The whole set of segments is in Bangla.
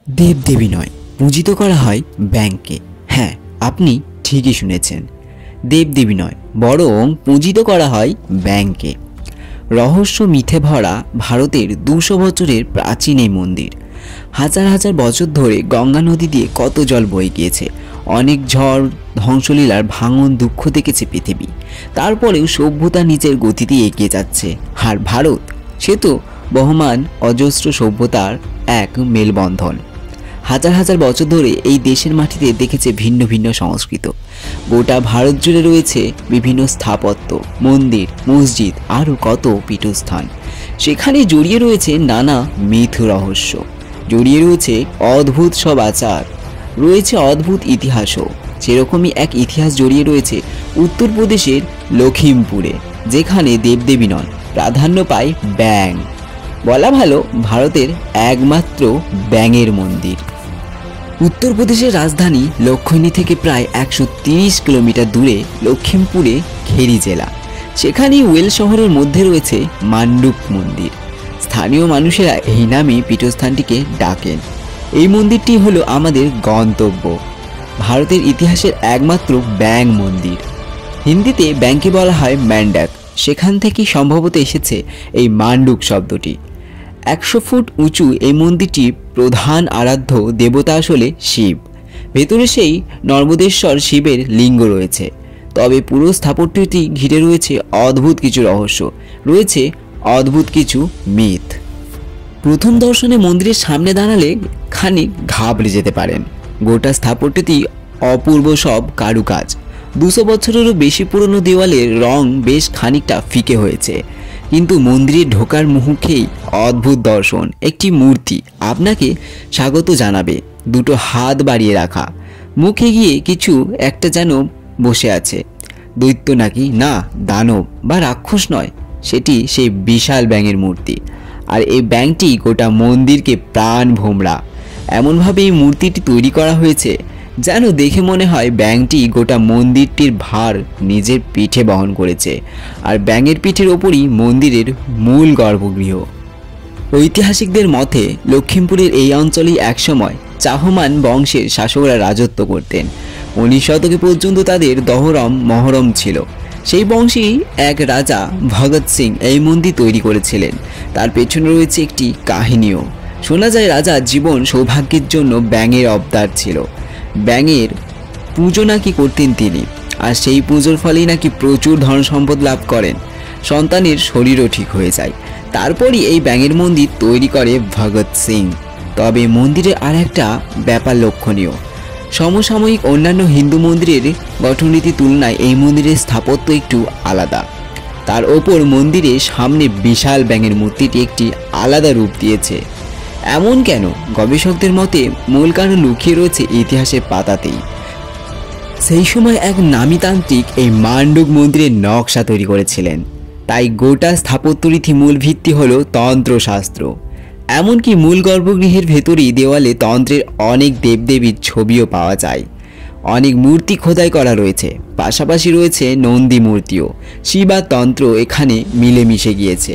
দেবদেবী নয়, পূজিত করা হয় ব্যাংকে। হ্যাঁ, আপনি ঠিকই শুনেছেন, দেবদেবী নয় বরং পূজিত করা হয় ব্যাংকে। রহস্য মিথে ভরা ভারতের 200 বছরের প্রাচীন এই মন্দির। হাজার হাজার বছর ধরে গঙ্গা নদী দিয়ে কত জল বয়ে গিয়েছে, অনেক ঝড় ধ্বংসলীলার ভাঙন দুঃখ দেখেছে পৃথিবী। তারপরেও সভ্যতা নিজের গতিতে এগিয়ে যাচ্ছে। আর ভারত, সে তো বহমান অজস্র সভ্যতার এক মেলবন্ধন। হাজার হাজার বছর ধরে এই দেশের মাটিতে দেখেছে ভিন্ন ভিন্ন সংস্কৃত। গোটা ভারত জুড়ে রয়েছে বিভিন্ন স্থাপত্য, মন্দির, মসজিদ, আরও কত পীঠস্থান। সেখানে জড়িয়ে রয়েছে নানা মিথ রহস্য, জড়িয়ে রয়েছে অদ্ভুত সব আচার, রয়েছে অদ্ভুত ইতিহাসও। সেরকমই এক ইতিহাস জড়িয়ে রয়েছে উত্তরপ্রদেশের লখিমপুরে, যেখানে দেবদেবী নন, প্রাধান্য পায় ব্যাঙ। বলা ভালো ভারতের একমাত্র ব্যাঙের মন্দির। উত্তরপ্রদেশের রাজধানী লক্ষৌনি থেকে প্রায় 130 কিলোমিটার দূরে লখিমপুরে খেরি জেলা। সেখানেই ওয়েল শহরের মধ্যে রয়েছে মান্ডুপ মন্দির। স্থানীয় মানুষেরা এই নামে পীঠস্থানটিকে ডাকেন। এই মন্দিরটি হলো আমাদের গন্তব্য, ভারতের ইতিহাসের একমাত্র ব্যাঙ মন্দির। হিন্দিতে ব্যাংকে বলা হয় ম্যান্ডাক, সেখান থেকেই সম্ভবত এসেছে এই মান্ডুক শব্দটি। 100 ফুট উঁচু এই মন্দিরটি প্রধান আরাধ্য দেবতা আসলে শিব। ভেতরে সেই নর্মদেশ্বর শিবের লিঙ্গ রয়েছে। তবে পুরো স্থাপত্যটি ঘিরে রয়েছে অদ্ভুত কিছু রহস্য, রয়েছে অদ্ভুত কিছু মিথ। প্রথম দর্শনে মন্দিরের সামনে দাঁড়ালে খানিক ঘাবড়ে যেতে পারেন। গোটা স্থাপত্যটি অপূর্ব সব কারুকাজ। 200 বছরেরও বেশি পুরনো দেওয়ালের রং বেশ খানিকটা ফিকে হয়েছে, কিন্তু মন্দিরে ঢোকার মুহূর্তেই অদ্ভুত দর্শন। একটি মূর্তি আপনাকে স্বাগত জানাবে, দুটো হাত বাড়িয়ে রাখা, মুখে গিয়ে কিছু একটা যেন বসে আছে। দৈত্য নাকি না দানব বা রাক্ষস নয়, সেটি সেই বিশাল ব্যাঙের মূর্তি। আর এই ব্যাঙটি গোটা মন্দিরকে প্রাণ ভোমরা। এমনভাবে এই মূর্তিটি তৈরি করা হয়েছে যেন দেখে মনে হয় ব্যাঙটি গোটা মন্দিরটির ভার নিজের পিঠে বহন করেছে। আর ব্যাঙের পিঠের ওপরই মন্দিরের মূল গর্ভগৃহ। ঐতিহাসিকদের মতে লখিমপুরের এই অঞ্চলেই একসময় চাহমান বংশের শাসকরা রাজত্ব করতেন। 19 শতকে পর্যন্ত তাদের দহরম মহরম ছিল। সেই বংশেই এক রাজা ভগৎ সিং এই মন্দির তৈরি করেছিলেন। তার পেছনে রয়েছে একটি কাহিনীও। শোনা যায় রাজা জীবন সৌভাগ্যের জন্য ব্যাঙের অবতার ছিল। ব্যাঙের পুজো নাকি করতেন তিনি, আর সেই পুজোর ফলেই নাকি প্রচুর ধন সম্পদ লাভ করেন, সন্তানের শরীরও ঠিক হয়ে যায়। তারপরই এই ব্যাঙের মন্দির তৈরি করে ভগৎ সিং। তবে মন্দিরে আর একটা ব্যাপার লক্ষণীয়, সমসাময়িক অন্যান্য হিন্দু মন্দিরের গঠনরীতির তুলনায় এই মন্দিরের স্থাপত্য একটু আলাদা। তার ওপর মন্দিরের সামনে বিশাল ব্যাঙের মূর্তিটি একটি আলাদা রূপ দিয়েছে। এমন কেন? গবেষকদের মতে মূল কারণ লুকিয়ে রয়েছে ইতিহাসের পাতাতেই। সেই সময় এক নামীতান্ত্রিক এই মান্ডুক মন্দিরের নকশা তৈরি করেছিলেন। তাই গোটা স্থাপত্যরীতি মূল ভিত্তি হলো তন্ত্রশাস্ত্র। এমনকি মূল গর্ভগৃহের ভেতরেই দেওয়ালে তন্ত্রের অনেক দেবদেবীর ছবিও পাওয়া যায়। অনেক মূর্তি খোদাই করা রয়েছে, পাশাপাশি রয়েছে নন্দী মূর্তিও। শিব আর তন্ত্র এখানে মিলেমিশে গিয়েছে।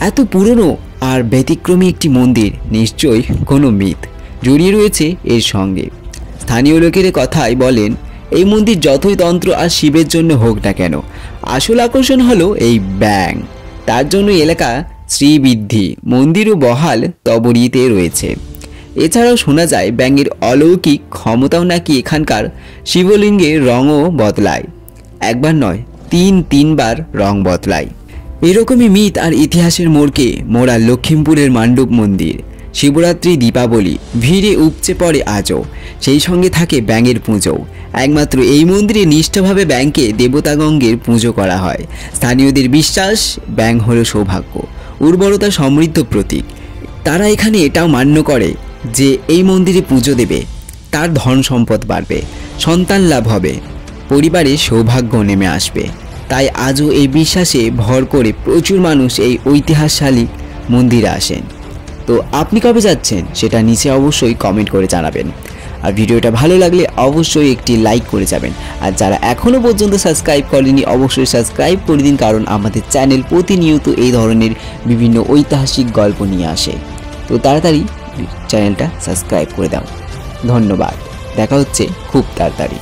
এত পুরনো আর ব্যতিক্রমী একটি মন্দির, নিশ্চয়ই কোনো মিথ জড়িয়ে রয়েছে এর সঙ্গে। স্থানীয় লোকের কথাই বলেন, এই মন্দির যতই তন্ত্র আর শিবের জন্য হোক না কেন, আসল আকর্ষণ হলো এই ব্যাঙ। তার জন্য এলাকা শ্রীবৃদ্ধি মন্দিরও বহাল তবরিতে রয়েছে। এছাড়াও শোনা যায় ব্যাঙের অলৌকিক ক্ষমতাও নাকি এখানকার শিবলিঙ্গের রঙও বদলায়। একবার নয়, 3বার রং বদলায়। এরকমই মিথ আর ইতিহাসের মোড়কে মোড়া লখিমপুরের মান্ডুপ মন্দির। শিবরাত্রি, দীপাবলি ভিড়ে উপচে পড়ে আজও। সেই সঙ্গে থাকে ব্যাঙের পুজো। একমাত্র এই মন্দিরে নিষ্ঠভাবে ব্যাঙকে দেবতাগঙ্গের পুজো করা হয়। স্থানীয়দের বিশ্বাস ব্যাঙ হলো সৌভাগ্য, উর্বরতা, সমৃদ্ধ প্রতীক। তারা এখানে এটাও মান্য করে যে এই মন্দিরে পুজো দেবে, তার ধন সম্পদ বাড়বে, সন্তান লাভ হবে, পরিবারে সৌভাগ্য নেমে আসবে। তাই আজও এই বিশ্বাসে ভর করে প্রচুর মানুষ এই ঐতিহাসশালী মন্দিরে আসেন। তো আপনি কবে যাচ্ছেন সেটা নিচে অবশ্যই কমেন্ট করে জানাবেন। আর ভিডিওটা ভালো লাগলে অবশ্যই একটি লাইক করে যাবেন। আর যারা এখনও পর্যন্ত সাবস্ক্রাইব করেনি অবশ্যই সাবস্ক্রাইব করে দিন, কারণ আমাদের চ্যানেল প্রতিনিয়ত এই ধরনের বিভিন্ন ঐতিহাসিক গল্প নিয়ে আসে। তো তাড়াতাড়ি চ্যানেলটা সাবস্ক্রাইব করে দাও। ধন্যবাদ, দেখা হচ্ছে খুব তাড়াতাড়ি।